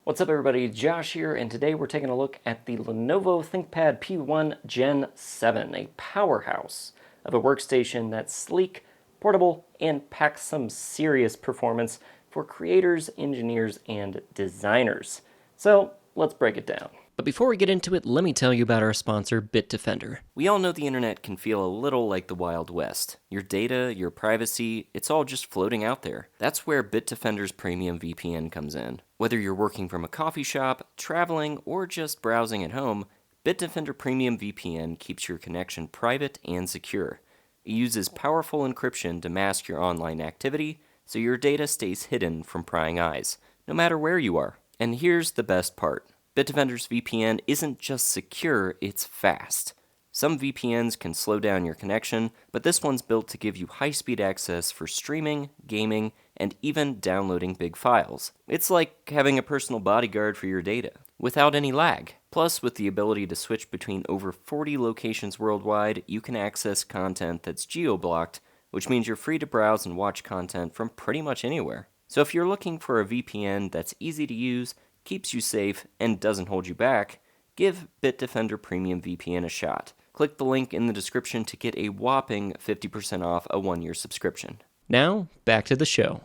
What's up everybody, Josh here, and today we're taking a look at the Lenovo ThinkPad P1 Gen 7, a powerhouse of a workstation that's sleek, portable, and packs some serious performance for creators, engineers, and designers. So let's break it down. But before we get into it, let me tell you about our sponsor, Bitdefender. We all know the internet can feel a little like the Wild West. Your data, your privacy, it's all just floating out there. That's where Bitdefender's Premium VPN comes in. Whether you're working from a coffee shop, traveling, or just browsing at home, Bitdefender Premium VPN keeps your connection private and secure. It uses powerful encryption to mask your online activity, so your data stays hidden from prying eyes, no matter where you are. And here's the best part. Bitdefender's VPN isn't just secure, it's fast. Some VPNs can slow down your connection, but this one's built to give you high-speed access for streaming, gaming, and even downloading big files. It's like having a personal bodyguard for your data, without any lag. Plus, with the ability to switch between over 40 locations worldwide, you can access content that's geo-blocked, which means you're free to browse and watch content from pretty much anywhere. So if you're looking for a VPN that's easy to use, keeps you safe, and doesn't hold you back, give Bitdefender Premium VPN a shot. Click the link in the description to get a whopping 50% off a 1-year subscription. Now, back to the show.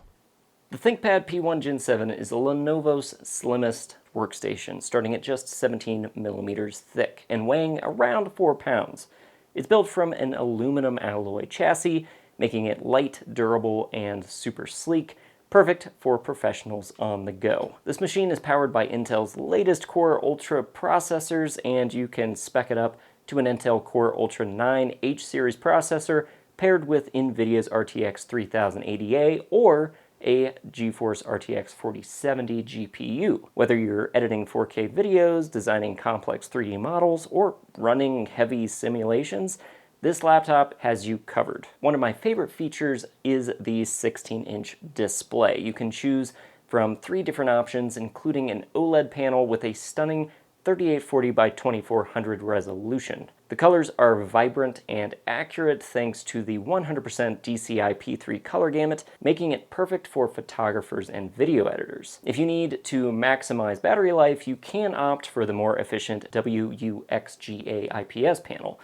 The ThinkPad P1 Gen 7 is Lenovo's slimmest workstation, starting at just 17 millimeters thick and weighing around 4 pounds. It's built from an aluminum alloy chassis, making it light, durable, and super sleek, perfect for professionals on the go. This machine is powered by Intel's latest Core Ultra processors, and you can spec it up to an Intel Core Ultra 9 H-series processor paired with NVIDIA's RTX 3080A or a GeForce RTX 4070 GPU. Whether you're editing 4K videos, designing complex 3D models, or running heavy simulations, this laptop has you covered. One of my favorite features is the 16-inch display. You can choose from 3 different options, including an OLED panel with a stunning 3840 by 2400 resolution. The colors are vibrant and accurate thanks to the 100% DCI P3 color gamut, making it perfect for photographers and video editors. If you need to maximize battery life, you can opt for the more efficient WUXGA IPS panel.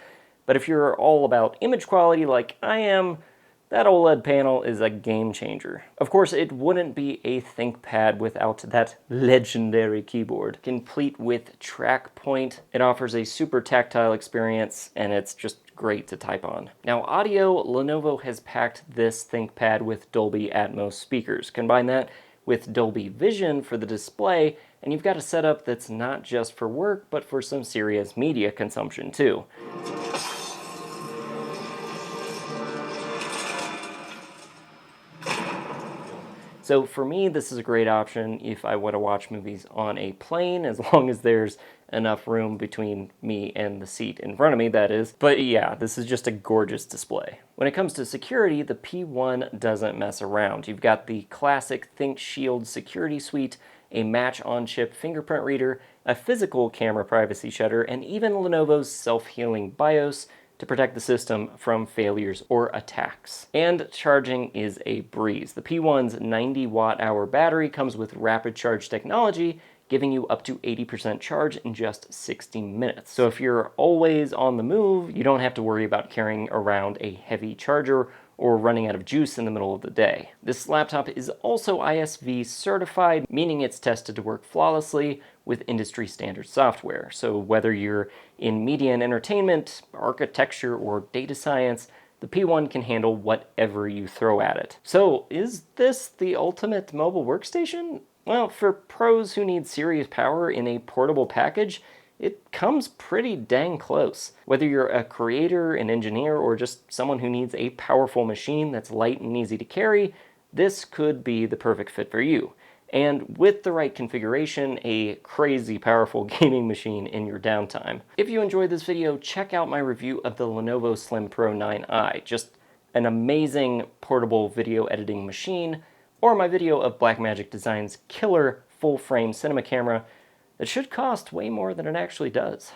But if you're all about image quality like I am, that OLED panel is a game changer. Of course, it wouldn't be a ThinkPad without that legendary keyboard. Complete with track point, it offers a super tactile experience, and it's just great to type on. Now, audio, Lenovo has packed this ThinkPad with Dolby Atmos speakers. Combine that with Dolby Vision for the display, and you've got a setup that's not just for work, but for some serious media consumption too. So for me, this is a great option if I want to watch movies on a plane, as long as there's enough room between me and the seat in front of me, that is. But yeah, this is just a gorgeous display. When it comes to security, the P1 doesn't mess around. You've got the classic ThinkShield security suite, a match-on-chip fingerprint reader, a physical camera privacy shutter, and even Lenovo's self-healing BIOS to protect the system from failures or attacks. And charging is a breeze. The P1's 90 watt-hour battery comes with rapid charge technology, giving you up to 80% charge in just 60 minutes. So if you're always on the move, you don't have to worry about carrying around a heavy charger or running out of juice in the middle of the day. This laptop is also ISV certified, meaning it's tested to work flawlessly with industry standard software. So whether you're in media and entertainment, architecture, or data science, the P1 can handle whatever you throw at it. So is this the ultimate mobile workstation? Well, for pros who need serious power in a portable package, it comes pretty dang close. Whether you're a creator, an engineer, or just someone who needs a powerful machine that's light and easy to carry, this could be the perfect fit for you. And with the right configuration, a crazy powerful gaming machine in your downtime. If you enjoyed this video, check out my review of the Lenovo Slim Pro 9i, just an amazing portable video editing machine, or my video of Blackmagic Design's killer full-frame cinema camera that should cost way more than it actually does.